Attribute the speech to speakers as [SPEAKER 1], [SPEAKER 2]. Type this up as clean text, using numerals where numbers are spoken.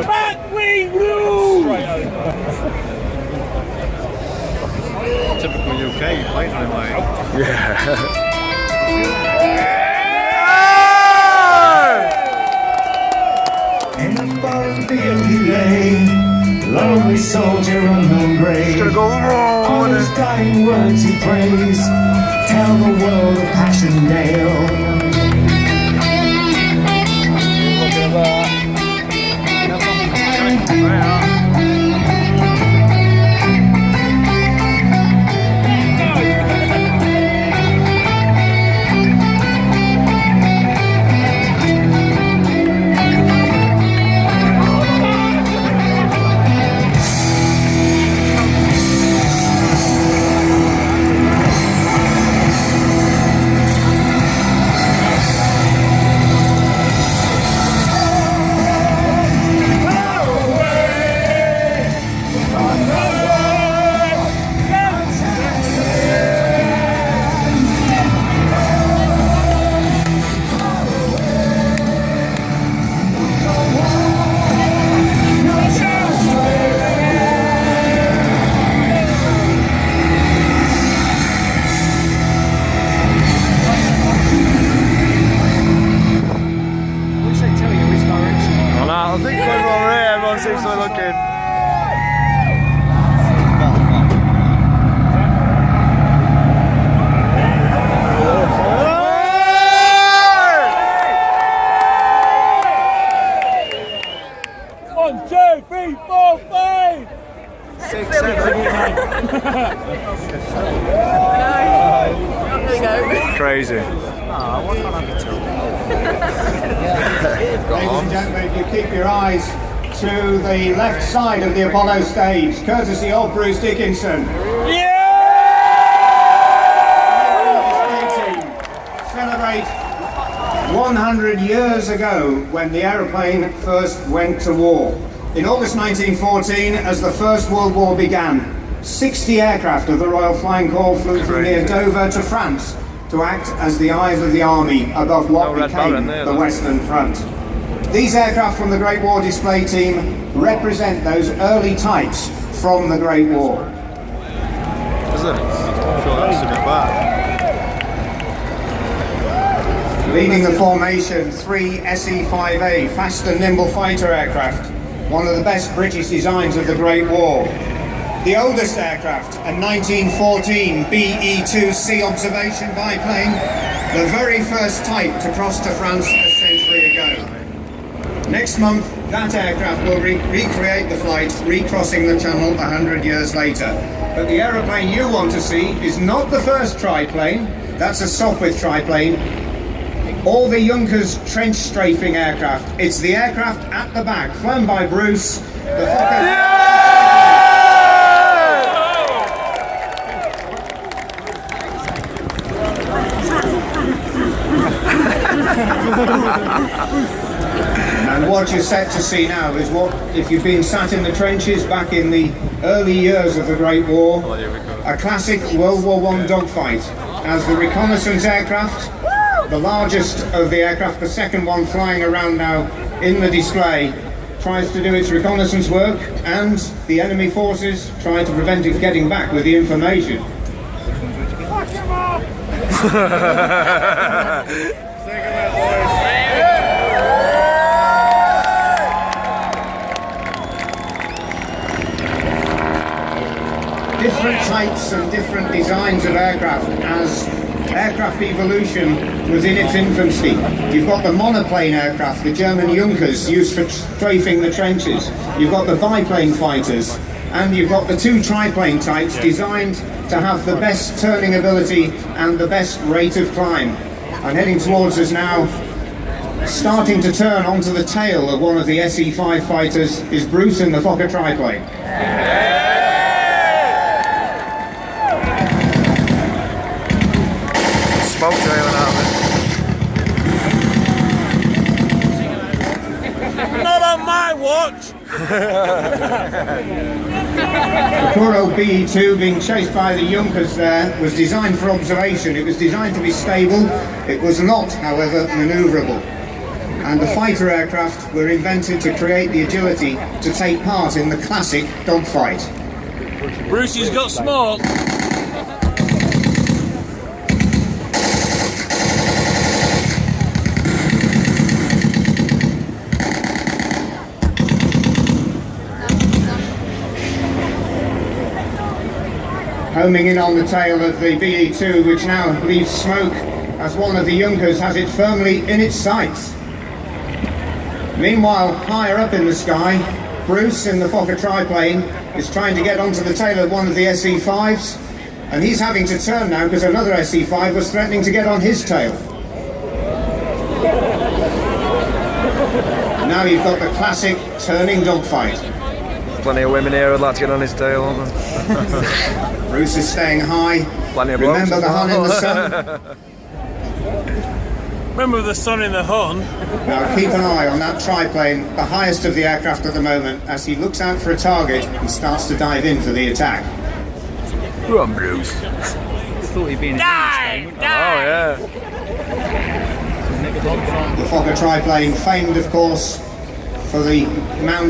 [SPEAKER 1] Back we rule!
[SPEAKER 2] Typical UK, you played them like.
[SPEAKER 3] Yeah.
[SPEAKER 4] In a foreign field he lay, lonely soldier unknown grave. All his dying words he prays, tell the world of Passchendaele.
[SPEAKER 3] I think it's over here, everyone seems to be looking.
[SPEAKER 1] One, two, three, four, five!
[SPEAKER 3] 6, 7. Crazy.
[SPEAKER 5] Ladies and gentlemen, if you keep your eyes to the left side of the Apollo stage, courtesy of Bruce Dickinson. Celebrate 100 years ago when the aeroplane first went to war. In August 1914, as the First World War began, 60 aircraft of the Royal Flying Corps flew from near Dover to France to act as the eyes of the army above what became the Western Front. These aircraft from the Great War display team represent those early types from the Great War.
[SPEAKER 3] Is it? Sure, that's a bit bad.
[SPEAKER 5] Leading the formation, 3 SE-5A fast and nimble fighter aircraft, one of the best British designs of the Great War. The oldest aircraft, a 1914 BE-2C observation biplane, the very first type to cross to France a century ago. Next month, that aircraft will recreate the flight, recrossing the Channel 100 years later. But the aeroplane you want to see is not the first triplane, that's a Sopwith triplane, or the Junkers trench strafing aircraft. It's the aircraft at the back, flown by Bruce, the Fokker. And what you're set to see now is what, if you've been sat in the trenches back in the early years of the Great War, a classic World War I dogfight, as the reconnaissance aircraft, the largest of the aircraft, the second one flying around now in the display, tries to do its reconnaissance work, and the enemy forces try to prevent it getting back with the information. Different types and different designs of aircraft as aircraft evolution was in its infancy. You've got the monoplane aircraft, the German Junkers, used for strafing the trenches. You've got the biplane fighters, and you've got the 2 triplane types designed to have the best turning ability and the best rate of climb. And heading towards us now, starting to turn onto the tail of one of the SE-5 fighters, is Bruce in the Fokker triplane.
[SPEAKER 3] Smoke trailing out of
[SPEAKER 1] Not on my watch!
[SPEAKER 5] poor old BE2 being chased by the Junkers there was designed for observation. It was designed to be stable. It was not, however, manoeuvrable. And the fighter aircraft were invented to create the agility to take part in the classic dogfight.
[SPEAKER 1] Brucey's got smoke.
[SPEAKER 5] Homing in on the tail of the BE2, which now leaves smoke as one of the Junkers has it firmly in its sights. Meanwhile, higher up in the sky, Bruce in the Fokker triplane is trying to get onto the tail of one of the SE5s, and he's having to turn now because another SE5 was threatening to get on his tail. Now you've got the classic turning dogfight.
[SPEAKER 2] Plenty of women here would like to get on his tail, aren't there?
[SPEAKER 5] Bruce is staying high.
[SPEAKER 2] Plenty of
[SPEAKER 5] Remember
[SPEAKER 2] blokes
[SPEAKER 5] the
[SPEAKER 2] as well.
[SPEAKER 5] Hun in the sun?
[SPEAKER 1] Remember the sun in the Hun?
[SPEAKER 5] Now keep an eye on that triplane, the highest of the aircraft at the moment, as he looks out for a target and starts to dive in for the attack.
[SPEAKER 2] Run, Bruce.
[SPEAKER 6] Thought he'd been in
[SPEAKER 1] Die!
[SPEAKER 2] Oh,
[SPEAKER 1] Die!
[SPEAKER 2] yeah.
[SPEAKER 5] The Fokker triplane, famed of course for the mountain